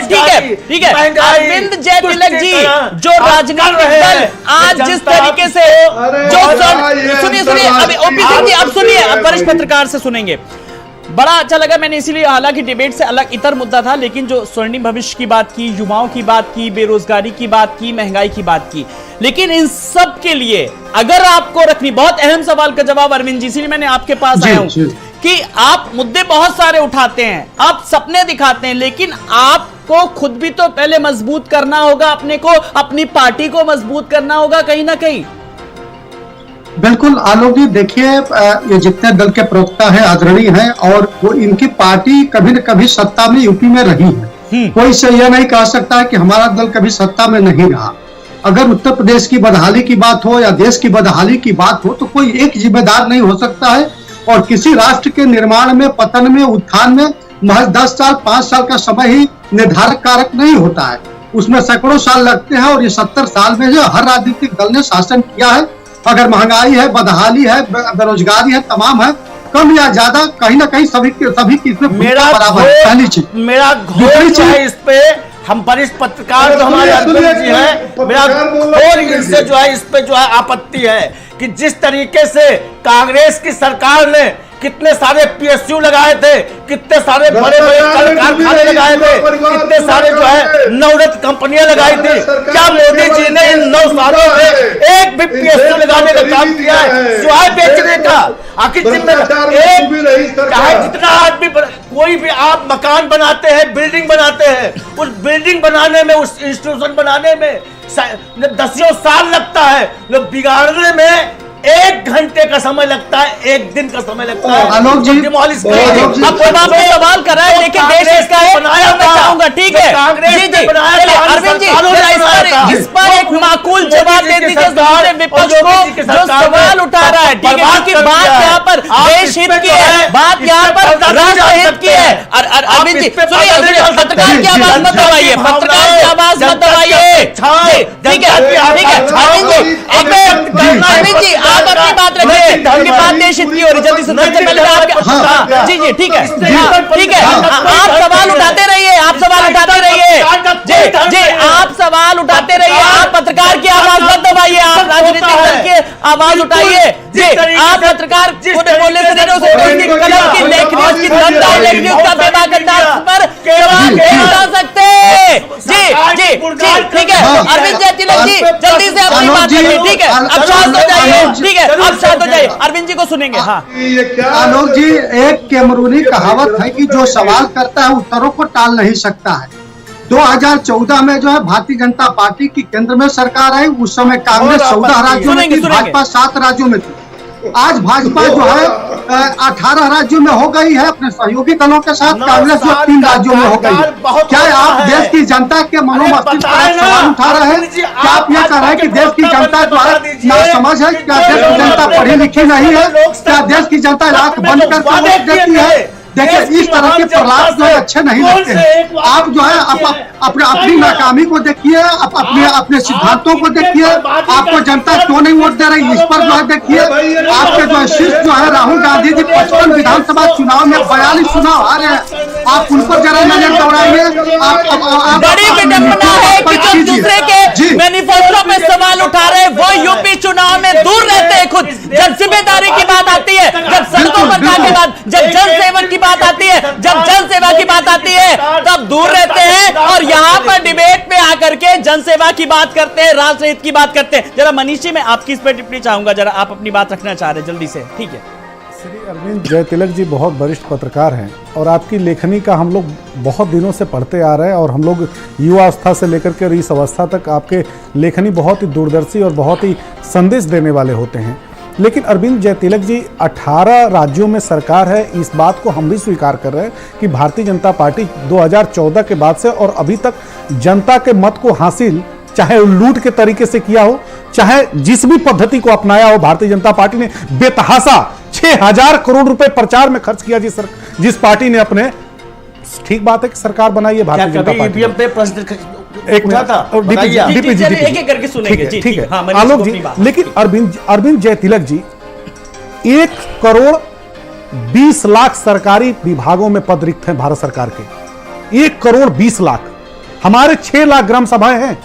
ठीक है अरविंद जय तिलक जी जो राजनीतिक दल आज जिस तरीके से जो सुनिए अभी ओपी सिंह जी अब सुनिए, अब वरिष्ठ पत्रकार से सुनेंगे। बड़ा अच्छा लगा, मैंने इसीलिए, हालांकि डिबेट से अलग इतर मुद्दा था, लेकिन जो स्वर्णिम भविष्य की बात की, युवाओं की बात की, बेरोजगारी की बात की, महंगाई की बात की, लेकिन इन सब के लिए अगर आपको रखनी, बहुत अहम सवाल का जवाब अरविंद जी, इसीलिए मैंने आपके पास आया हूं कि आप मुद्दे बहुत सारे उठाते हैं, आप सपने दिखाते हैं, लेकिन आपको खुद भी तो पहले मजबूत करना होगा, अपने को, अपनी पार्टी को मजबूत करना होगा कहीं ना कहीं। बिल्कुल आलोक जी, देखिए ये जितने दल के प्रवक्ता हैं आदरणीय हैं और वो इनकी पार्टी कभी न कभी सत्ता में यूपी में रही है। कोई से यह नहीं कह सकता है कि हमारा दल कभी सत्ता में नहीं रहा। अगर उत्तर प्रदेश की बदहाली की बात हो या देश की बदहाली की बात हो तो कोई एक जिम्मेदार नहीं हो सकता है। और किसी राष्ट्र के निर्माण में, पतन में, उत्थान में महज 10 साल 5 साल का समय ही निर्धारक कारक नहीं होता है, उसमें सैकड़ों साल लगते हैं। और ये 70 साल में जो हर राजनीतिक दल ने शासन किया है, अगर महंगाई है, बदहाली है, बेरोजगारी है, तमाम है, कम या ज्यादा कहीं ना कहीं सभी की इसमें मेरा बराबर है। पहली चीज, मेरा घोर जो है इस पे, हम वरिष्ठ पत्रकार जो हमारे अध्यक्ष जी हैं, मेरा घोर इनसे जो है इस पे जो है आपत्ति है कि जिस तरीके से कांग्रेस की सरकार ने कितने सारे PSU लगाए थे, कितने सारे बड़े कारखाने लगाए थे, कितने सारे जो है नवरत्न कंपनियां लगाई थी। क्या मोदी जी ने इन 9 सालों में एक भी PSU लगाने का काम किया है सिवाय बेचने का? आखिर चाहे जितना आदमी, कोई भी आप मकान बनाते हैं, बिल्डिंग बनाते हैं, उस बिल्डिंग बनाने में, उस इंस्टीट्यूशन बनाने में 10 साल लगता है, लोग बिगाड़ने में 1 घंटे का समय लगता है, 1 दिन का समय लगता है। आलोक जी, अब आपने सवाल करा है, लेकिन देश इसका है, मैं चाहूंगा, ठीक है जी अरविंद जी, इस पर एक माकूल जवाब दे दीजिए विपक्ष को जो सवाल उठा रहा है। ठीक है, क्योंकि बात यहाँ पर देश हित की है, बात यहाँ पर राष्ट्र हित की है। अरविंद जी सुनिए, पत्रकार की आवाज मत दबाइए, पत्रकार की आवाज मत दबाइए। ठीक है अरविंद जी, आप अपनी बात रखिए, उनकी बात देश हित की हो रही, जल्दी से पहले आपके जी ठीक है आप सवाल उठाते रहिए, आप सवाल उठाते रहिए, जी आप सवाल उठाते रहिए, आप पत्रकार की आवाज मत दबाइए, आप राजनीतिक दल की आवाज उठाइए। जी आप पत्रकार बोलने से नहीं, उसकी कलम की लेखनी, उसकी दमदार लेखनी, उसका बेबाक अंदाज पर सवाल नहीं उठा सकते। जी ठीक है अरविंद जय तिलक जी, जल्दी से अपनी बात रखिए। ठीक है, अब शांत हो जाइए। ठीक है आप शांत हो जाइए, अरविंद जी को सुनेंगे। हाँ, ये क्या आलोक जी, एक कैमरूनी कहावत है कि जो सवाल करता है उत्तरों को टाल नहीं सकता है। 2014 में जो है भारतीय जनता पार्टी की केंद्र में सरकार आई, उस समय कांग्रेस 14 राज्यों में थी, भाजपा 7 राज्यों में थी। आज भाजपा जो है 18 राज्यों में हो गई है अपने सहयोगी दलों के साथ, कांग्रेस जो 3 राज्यों में हो गई है। क्या आप देश की जनता के मनोमस्तिष्क पर सवाल उठा रहे हैं? क्या आप ये कह रहे हैं कि देश की जनता जो है नासमझ है? क्या देश की जनता पढ़ी लिखी नहीं है? क्या देश की जनता आंख बंद करके वोट देती है? देखिए, इस तरह के प्रलाप जो है अच्छे नहीं लगते हैं। आप जो है अपनी नाकामी को देखिए, अपने सिद्धांतों को देखिए, आपको जनता क्यों नहीं वोट दे रही, इस पर जो है देखिए। आपके जो है शिष्य जो है राहुल गांधी जी 55 विधानसभा चुनाव में 42 चुनाव हारे हैं, आप उन पर जरा नजर दौड़ाइए। बड़ी विडंबना है कि जो दूसरे के मैनिफेस्टो पे सवाल उठा रहे वो यूपी चुनाव में दूर रहते हैं खुद। जब जिम्मेदारी की बात आती है, जब सड़कों पर जाने के बाद, जब जन सेवन की बात आती है, जब जन सेवा की बात आती है, तब दूर रहते हैं और यहाँ पर डिबेट में आकर के जन सेवा की बात करते हैं, राष्ट्र हित की बात करते हैं। जरा मनीष जी, मैं आपकी इस पर टिप्पणी चाहूंगा, जरा आप अपनी बात रखना चाह रहे हैं जल्दी से, ठीक है। श्री अरविंद जयतिलक जी बहुत वरिष्ठ पत्रकार हैं और आपकी लेखनी का हम लोग बहुत दिनों से पढ़ते आ रहे हैं और हम लोग युवा अवस्था से लेकर के इस अवस्था तक आपके लेखनी बहुत ही दूरदर्शी और बहुत ही संदेश देने वाले होते हैं। लेकिन अरविंद जयतिलक जी, 18 राज्यों में सरकार है, इस बात को हम भी स्वीकार कर रहे हैं कि भारतीय जनता पार्टी 2014 के बाद से और अभी तक जनता के मत को हासिल, चाहे लूट के तरीके से किया हो, चाहे जिस भी पद्धति को अपनाया हो, भारतीय जनता पार्टी ने बेतहासा 6000 करोड़ रुपए प्रचार में खर्च किया जिस पार्टी ने अपने, ठीक बात है कि सरकार बनाई है भारतीय जनता पार्टी। एक एक करके सुनेंगे, ठीक है आलोक जी। लेकिन अरविंद जयतिलक जी 1 करोड़ 20 लाख सरकारी विभागों में पद रिक्त हैं भारत सरकार के। 1 करोड़ 20 लाख, हमारे 6 लाख ग्राम सभाएं हैं।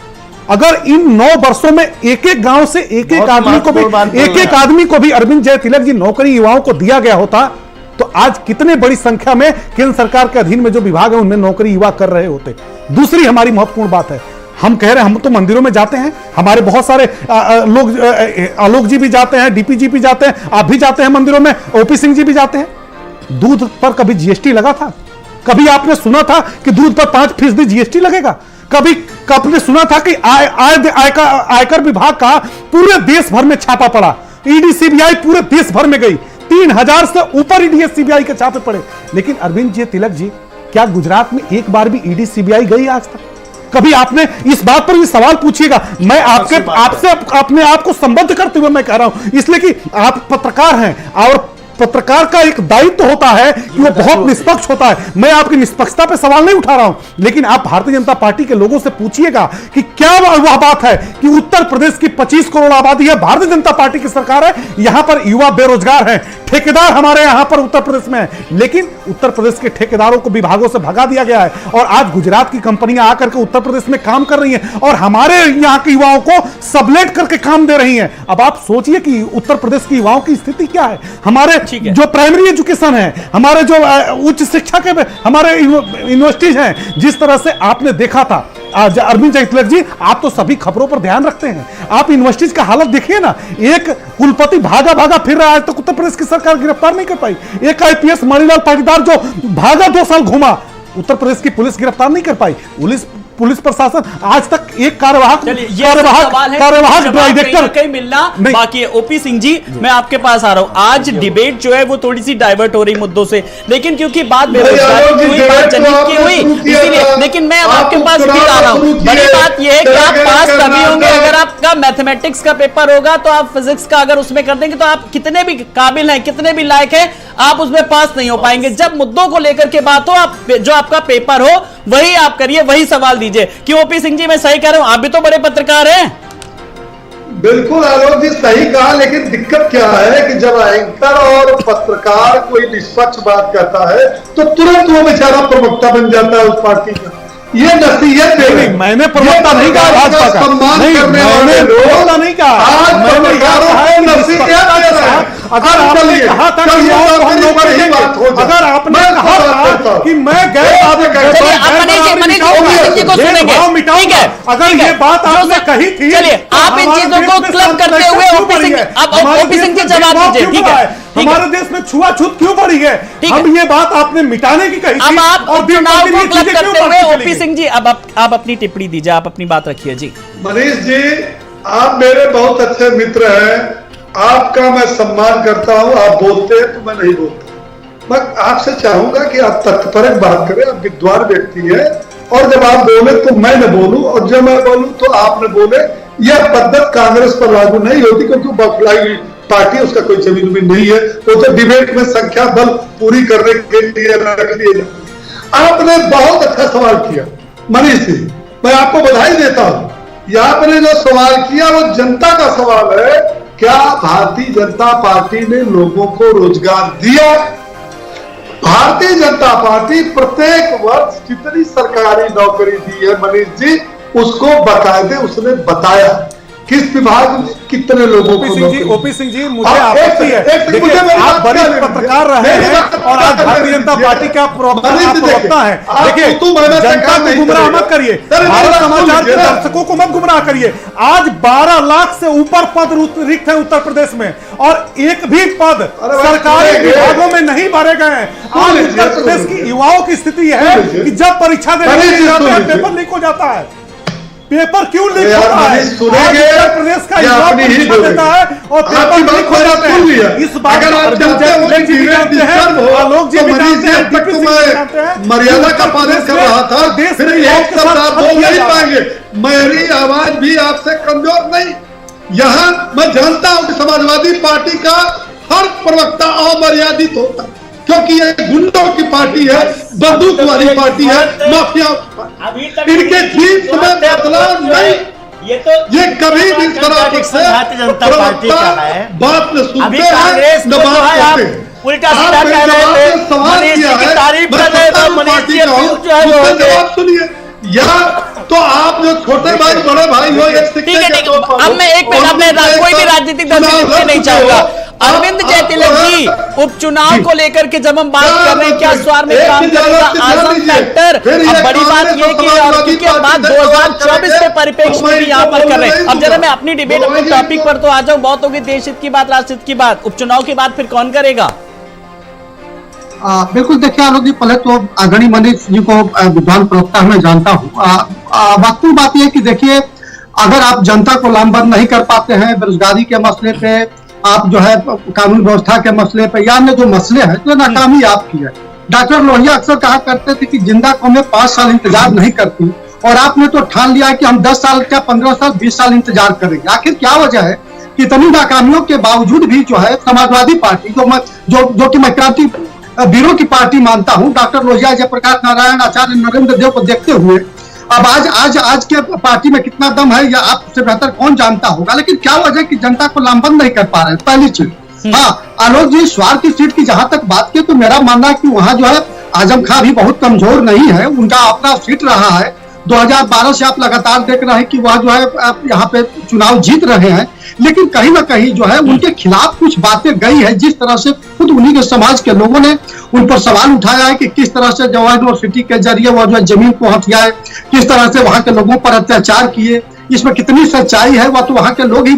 अगर इन 9 वर्षों में एक गांव से एक आदमी को भी अरविंद जयतिलक जी नौकरी युवाओं को दिया गया होता तो आज कितने बड़ी संख्या में केंद्र सरकार के अधीन में जो विभाग है उनमें नौकरी युवा कर रहे होते। दूसरी हमारी महत्वपूर्ण बात है, हम कह रहे हैं हम तो मंदिरों में जाते हैं, हमारे बहुत सारे लोग, आलोक जी भी जाते हैं, डीपी जी भी जाते हैं, आप भी जाते हैं मंदिरों में, ओपी सिंह जी भी जाते हैं। दूध पर कभी जीएसटी लगा था? कभी आपने सुना था कि दूध पर 5% जीएसटी लगेगा? कभी आपने सुना था कि आयकर विभाग का पूरे देश भर में छापा पड़ा? ईडी सीबीआई पूरे देश भर में गई, 3000 से ऊपर ईडी सीबीआई के छापे पड़े। लेकिन अरविंद जयतिलक जी, क्या गुजरात में एक बार भी ईडी सीबीआई गई आज तक? कभी आपने इस बात पर भी सवाल पूछिएगा। मैं आपसे अपने आप को संबद्ध करते हुए मैं कह रहा हूं, इसलिए कि आप पत्रकार हैं और पत्रकार का एक दायित्व होता है कि वो बहुत निष्पक्ष होता है। मैं आपकी निष्पक्षता पे सवाल नहीं उठा रहा हूं, लेकिन आप भारतीय जनता पार्टी के लोगों से पूछिएगा कि क्या वह बात है कि उत्तर प्रदेश की 25 करोड़ आबादी है, भारतीय जनता पार्टी की सरकार है, यहां पर युवा बेरोजगार हैं, ठेकेदार हमारे यहां पर उत्तर प्रदेश में है, लेकिन उत्तर प्रदेश के ठेकेदारों को विभागों से भगा दिया गया है और आज गुजरात की कंपनियां आकर के उत्तर प्रदेश में काम कर रही हैं और हमारे यहां के युवाओं को सबलेट करके काम दे रही हैं। अब आप सोचिए कि उत्तर प्रदेश के युवाओं की स्थिति क्या है। हमारे जो प्राइमरी एजुकेशन है, हमारे जो उच्च शिक्षा के हमारे यूनिवर्सिटीज हैं, जिस तरह से आपने देखा था अरविंद जयतिलक जी, आप तो सभी खबरों पर ध्यान रखते हैं, आप यूनिवर्सिटीज का हालत देखिए ना। एक कुलपति भागा फिर रहा है, आज तक उत्तर प्रदेश की सरकार गिरफ्तार नहीं कर पाई। एक आईपीएस मणिलाल पाटीदार जो भागा 2 साल घूमा, उत्तर प्रदेश की पुलिस गिरफ्तार नहीं कर पाई। पुलिस प्रशासन आज तक एक कार्यवाहक डायरेक्टर कहीं मिलना बाकी है। ओपी सिंह जी, मैं आपके पास आ रहा हूं। आज डिबेट जो है वो थोड़ी सी डाइवर्ट हो रही मुद्दों से, लेकिन क्योंकि बात बेरोजगारी की हुई, बात जनहित की हुई, इसीलिए। लेकिन मैं अब आपके पास फिर आ रहा हूं। बड़ी बात यह है कि आप पास तभी होंगे अगर आपका मैथमेटिक्स का पेपर होगा, तो आप फिजिक्स का अगर उसमें कर देंगे तो आप कितने भी काबिल हैं, कितने भी लायक हैं, आप उसमें पास नहीं हो पाएंगे। जब मुद्दों को लेकर के बात हो, आप जो आपका पेपर हो वही आप करिए, वही सवाल दीजिए। क्यों ओपी सिंह जी, मैं सही कह रहा हूं? आप भी तो बड़े पत्रकार हैं। बिल्कुल आलोक जी सही कहा, लेकिन दिक्कत क्या है कि जब एंकर और पत्रकार कोई निष्पक्ष बात करता है तो तुरंत वो बेचारा प्रवक्ता बन जाता है उस पार्टी का। ये नसीहत है। मैंने प्रवक्ता नहीं कहा भाजपा का, नहीं मैंने प्रवक्ता नहीं कहा, आज पत्रकारों को नसीहत दे रहे हैं। अगर आपने कहा था कि अगर आपने कहा था साहब कि मैं गैर चलिए, आप मनीष जी को सुनेंगे। ठीक है, अगर ये बात आपने कही थी, चलिए आप इन चीजों को क्लब करते हुए ओपी सिंह, अब ओपी सिंह जी जवाब दीजिए। ठीक है, हमारे देश में छुआछूत क्यों बढ़ी है? हम ये बात आपने मिटाने की कही अब थी, आप और चुनाव को क्लब चीजें क्यों करते हुए बढ़ती चली ओपी गई? सिंह जी अब आप अपनी टिप्पणी दीजिए, आप अपनी बात रखिए जी। मनीष जी, आप मेरे बहुत अच्छे मित्र हैं, आपका मैं सम्मान करता हूं। आप बोलते हैं तो मैं नहीं बोलता। मैं आपसे चाहूंगा कि आप तथ्यपरक बात करें, आप विद्वान व्यक्ति है, और जब आप बोले तो मैं न बोलूं, और जब मैं बोलूं तो आप न बोले। यह पद्धत कांग्रेस पर लागू नहीं होती, क्योंकि बखलाई हुई पार्टी, उसका कोई जमीन नहीं है। वो तो डिबेट में संख्या बल पूरी करने के लिए रख लिए जाते। आपने बहुत अच्छा सवाल किया मनीष जी, मैं आपको बधाई देता हूं। आपने जो सवाल किया वो जनता का सवाल है। क्या भारतीय जनता पार्टी ने लोगों को रोजगार दिया? भारतीय जनता पार्टी प्रत्येक वर्ष जितनी सरकारी नौकरी दी है मनीष जी, उसको बकायदे उसने बताया किस विभाग में कितने लोगों को नौकरी। ओपी सिंह जी, मुझे आपत्ति है, देखिए आप बड़े पत्रकार रहे हैं और आज भारतीय जनता पार्टी का प्रवक्ता है। देखिए, जनता को गुमराह मत करिए, भारत समाचार के दर्शकों को मत गुमराह करिए। आज 12 लाख से ऊपर पद रिक्त है उत्तर प्रदेश में, और एक भी पद सरकारी विभागों में नहीं भरे गए हैं। आज उत्तर प्रदेश की युवाओं की स्थिति है कि जब परीक्षा देने जाते हैं पेपर लीक हो जाता है। पेपर क्यों लीक होता है? उत्तर प्रदेश का युवा परीक्षा देता है और पेपर लीक हो जाते हैं। इस बात अगर आप चाहते हो कि डिबेट डिस्टर्ब हो, तो मनीष जी, अब तक तो मैं मर्यादा का पालन कर रहा था, फिर एक शब्द आप बोल नहीं पाएंगे। मेरी आवाज भी आपसे कमजोर नहीं। यहाँ मैं जानता हूं कि समाजवादी पार्टी का हर प्रवक्ता अमर्यादित होता है, क्योंकि ये गुंडों की पार्टी है, बंदूक वाली पार्टी है, माफिया। इनके जीत में बदलाव नहीं, ये कभी भी भारतीय जनता पार्टी का है। बात न सुनते अभी हैं, कांग्रेस न बात करते हैं। उल्टा सीधा कह रहे थे, मनीष जी की तारीफ कर रहे थे, मनीष जी जो है वो जवाब सुनिए। या तो आप जो छोटे भाई बड़े भाई हो, ठीक है, अब मैं एक मिनट, अपने कोई भी राजनीतिक दल से नहीं चाहूंगा। अरविंद जयतिलक जी, उपचुनाव को लेकर के जब हम बात कर रहे हैं, क्या स्वार में काम करेगा आजम फैक्टर? अब बड़ी बात यह कि क्योंकि अब बात 2024 के परिप्रेक्ष्य में भी यहाँ पर कर रहे हैं। अब जरा मैं अपनी डिबेट अपने टॉपिक पर तो आ जाऊं। बहुत होगी देश हित की बात, राष्ट्र हित की बात, उपचुनाव की बात फिर कौन करेगा? बिल्कुल, देखिए आलोक जी, पहले तो आदरणीय मनीष जी को विद्वान प्रवक्ता मैं जानता हूँ। वास्तविक बात यह कि देखिए, अगर आप जनता को लामबंद नहीं कर पाते हैं बेरोजगारी के मसले पे, आप जो है कानून व्यवस्था के मसले पे, या अन्य जो मसले हैं, तो नाकामी आपकी है। डॉक्टर लोहिया अक्सर कहा करते थे कि जिंदा कौमें 5 साल इंतजार नहीं करती, और आपने तो ठान लिया कि हम 10 साल क्या 15 साल 20 साल इंतजार करेंगे। आखिर क्या वजह है कि इतनी नाकामियों के बावजूद भी जो है समाजवादी पार्टी जो कि मैं क्रांति वीरों की पार्टी मानता हूं, डॉक्टर लोहिया, जयप्रकाश नारायण, आचार्य नरेंद्र देव को देखते हुए, अब आज के पार्टी में कितना दम है या आपसे बेहतर कौन जानता होगा। लेकिन क्या वजह कि जनता को लामबंद नहीं कर पा रहे, पहली चीज। हाँ, आलोक जी, स्वार की सीट की जहां तक बात की, तो मेरा मानना है कि वहां जो है आजम खां भी बहुत कमजोर नहीं है, उनका अपना सीट रहा है। 2012 से आप लगातार देख रहे हैं कि वह जो है यहाँ पे चुनाव जीत रहे हैं, लेकिन कहीं ना कहीं जो है उनके खिलाफ कुछ बातें गई है। जिस तरह से खुद उन्हीं के समाज के लोगों ने उन पर सवाल उठाया है कि किस तरह से जवाहर यूनिवर्सिटी के जरिए वह जो है जमीन को हथियाए, किस तरह से वहां के लोगों पर अत्याचार किए, इसमें कितनी सच्चाई है वह तो वहां के लोग ही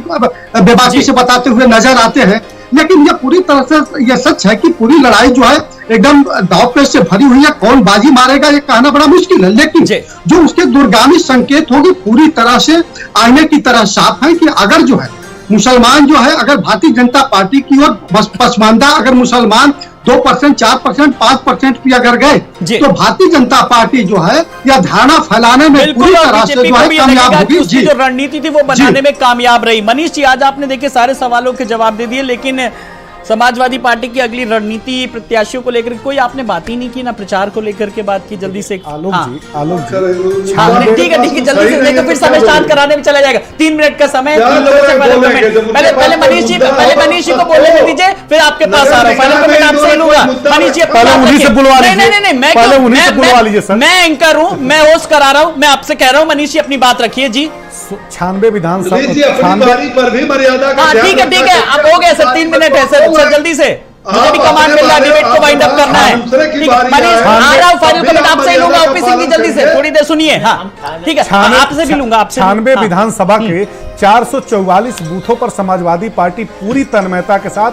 बेबाकी से बताते हुए नजर आते हैं। लेकिन यह पूरी तरह से यह सच है कि पूरी लड़ाई जो है एकदम दांवपेच से भरी हुई है। कौन बाजी मारेगा ये कहना बड़ा मुश्किल है, लेकिन जो उसके दूरगामी संकेत होगी पूरी तरह से आईने की तरह साफ है कि अगर जो है मुसलमान जो है, अगर भारतीय जनता पार्टी की ओर पसमानदा अगर मुसलमान 2%, 4%, 5% भी अगर गए, तो भारतीय जनता पार्टी जो है यह धारणा फैलाने में पूरी तरह से जो है कामयाब होगी। उसकी जो रणनीति थी वो बनाने में कामयाब रही। मनीष जी, आज आपने देखिए सारे सवालों के जवाब दे दिए, लेकिन समाजवादी पार्टी की अगली रणनीति, प्रत्याशियों को लेकर कोई आपने बात ही नहीं की, ना प्रचार को लेकर के बात की। जल्दी से आलोक जी ठीक है, जल्दी से लेकर फिर समय स्टार्ट कराने में चला जाएगा। 3 मिनट का समय, 3 लोगों से पहले मनीष जी को बोलने में दीजिए, फिर आपके पास आ रहा हूँ। पहले कमेंट आपसे लूंगा। मनीष जी बुलवा नहीं, मैं एंकर हूँ, मैं होस्ट करा रहा हूँ, मैं आपसे कह रहा हूँ मनीष जी अपनी बात रखिए जी। 96 विधानसभा पर भी मर्यादा का ठीक है, अब हो गया सर, 3 मिनट है सर, जल्दी से। मुझे भी कमांड मिल रहा है, डिबेट को वाइंड अप करना है। ठीक है, मनीष आ रहा हूं, फाइनल कमेंट आपसे ही लूंगा। ओपी सिंह जी जल्दी से थोड़ी देर सुनिए। हाँ ठीक है, आपसे भी लूंगा। आपसे 96 विधानसभा के 444 बूथों पर समाजवादी पार्टी पूरी तन्मयता के साथ,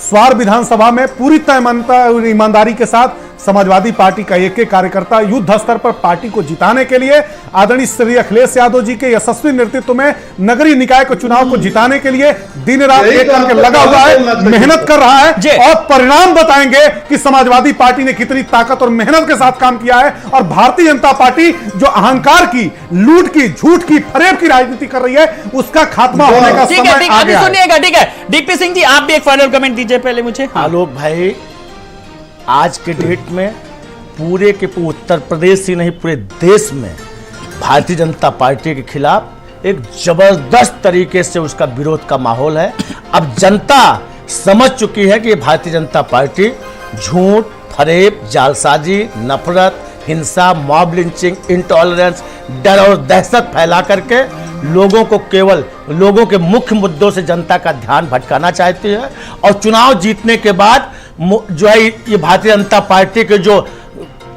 स्वार विधानसभा में पूरी तन्मयता और ईमानदारी के साथ समाजवादी पार्टी का एक एक कार्यकर्ता युद्ध स्तर पर पार्टी को जिताने के लिए आदरणीय श्री अखिलेश यादव जी के यशस्वी नेतृत्व में नगरीय निकाय के चुनाव को जिताने के लिए दिन रात एक करके लगा हुआ है, मेहनत कर रहा है और परिणाम बताएंगे कि समाजवादी पार्टी ने कितनी ताकत और मेहनत के साथ काम किया है। और भारतीय जनता पार्टी जो अहंकार की, लूट की, झूठ की, फरेब की राजनीति कर रही है, उसका खात्मा होने का समय आ गया है। सुनिएगा, ठीक है डीपी सिंह जी, आप भी एक फाइनल कमेंट दीजिए पहले मुझे। आलोक भाई, आज के डेट में पूरे के उत्तर प्रदेश ही नहीं पूरे देश में भारतीय जनता पार्टी के खिलाफ एक जबरदस्त तरीके से उसका विरोध का माहौल है। अब जनता समझ चुकी है कि भारतीय जनता पार्टी झूठ, फरेब, जालसाजी, नफरत, हिंसा, मॉब लिंचिंग, इंटॉलरेंस, डर और दहशत फैला करके लोगों को केवल लोगों के मुख्य मुद्दों से जनता का ध्यान भटकाना चाहती है। और चुनाव जीतने के बाद जो है ये भारतीय जनता पार्टी के जो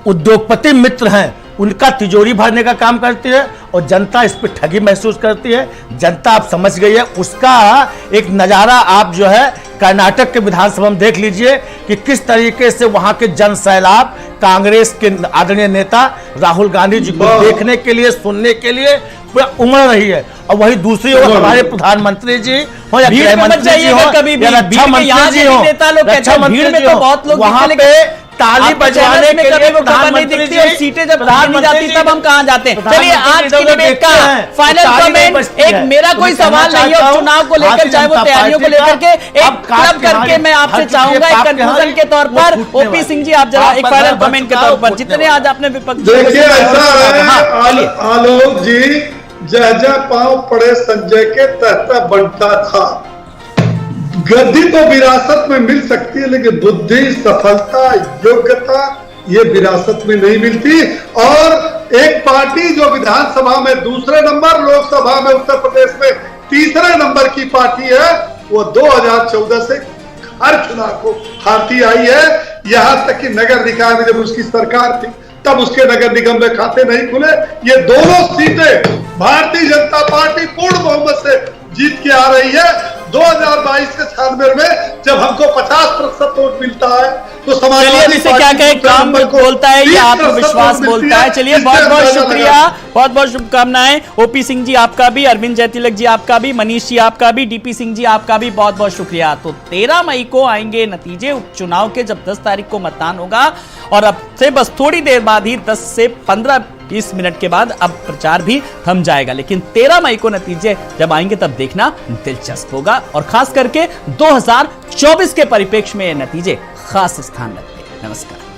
उद्योगपति मित्र हैं उनका तिजोरी भरने का काम करती है और जनता इस पर ठगी महसूस करती है। जनता आप समझ गई है, उसका एक नज़ारा आप जो है कर्नाटक के विधानसभा में देख लीजिए कि किस तरीके से वहां के जन सैलाब कांग्रेस के आदरणीय नेता राहुल गांधी जी को देखने के लिए, सुनने के लिए पूरा उमड़ रही है। और वही दूसरी ओर हमारे प्रधानमंत्री जी हो या गृह मंत्री जी हो या रक्षा मंत्री जी हो, रक्षा मंत्री जी हो, वहां पे ताली बजाने के लिए प्रधानमंत्री जी, और सीटें जब नहीं जाती तब हम कहाँ जाते हैं। चलिए आज की डिबेट का फाइनल कमेंट, एक मेरा कोई सवाल नहीं है चुनाव को लेकर, चाहे वो तैयारियों को लेकर के, एक क्लब करके मैं आपसे चाहूंगा एक कंक्लूजन के तौर पर, ओपी सिंह जी आप जरा एक फाइनल कमेंट के तौर पर, जितने आज आपने विपक्ष देखिए ऐसा है आलोक जी, जह पांव पड़े संजय के तहता बनता था। गद्दी तो विरासत में मिल सकती है लेकिन बुद्धि, सफलता, योग्यता ये विरासत में नहीं मिलती। और एक पार्टी जो विधानसभा में दूसरे नंबर, लोकसभा में उत्तर प्रदेश में तीसरे नंबर की पार्टी है, वो 2014 से हर चुनाव को हारती आई है। यहां तक कि नगर निकाय में जब उसकी सरकार थी तब उसके नगर निगम में खाते नहीं खुले। ये दोनों सीटें भारतीय जनता पार्टी पूर्ण बहुमत से जीत के आ रही है। 2022 के 96 में जब हमको 50% वोट मिलता है तो समाजवादी से क्या कहे, काम बोलता है या आत्मविश्वास बोलता है। चलिए बहुत बहुत शुक्रिया, बहुत बहुत शुभकामनाएं। ओपी सिंह जी आपका भी, अरविंद जयतिलक जी आपका भी, मनीष जी आपका भी, डीपी सिंह जी आपका भी बहुत बहुत शुक्रिया। तो 13 मई को आएंगे नतीजे उपचुनाव के, जब 10 तारीख को मतदान होगा और अब से बस थोड़ी देर बाद ही 10 से 15-20 मिनट के बाद अब प्रचार भी थम जाएगा। लेकिन 13 मई को नतीजे जब आएंगे तब देखना दिलचस्प होगा और खास करके 2024 के परिप्रेक्ष्य में ये नतीजे खास स्थान रखते हैं। नमस्कार।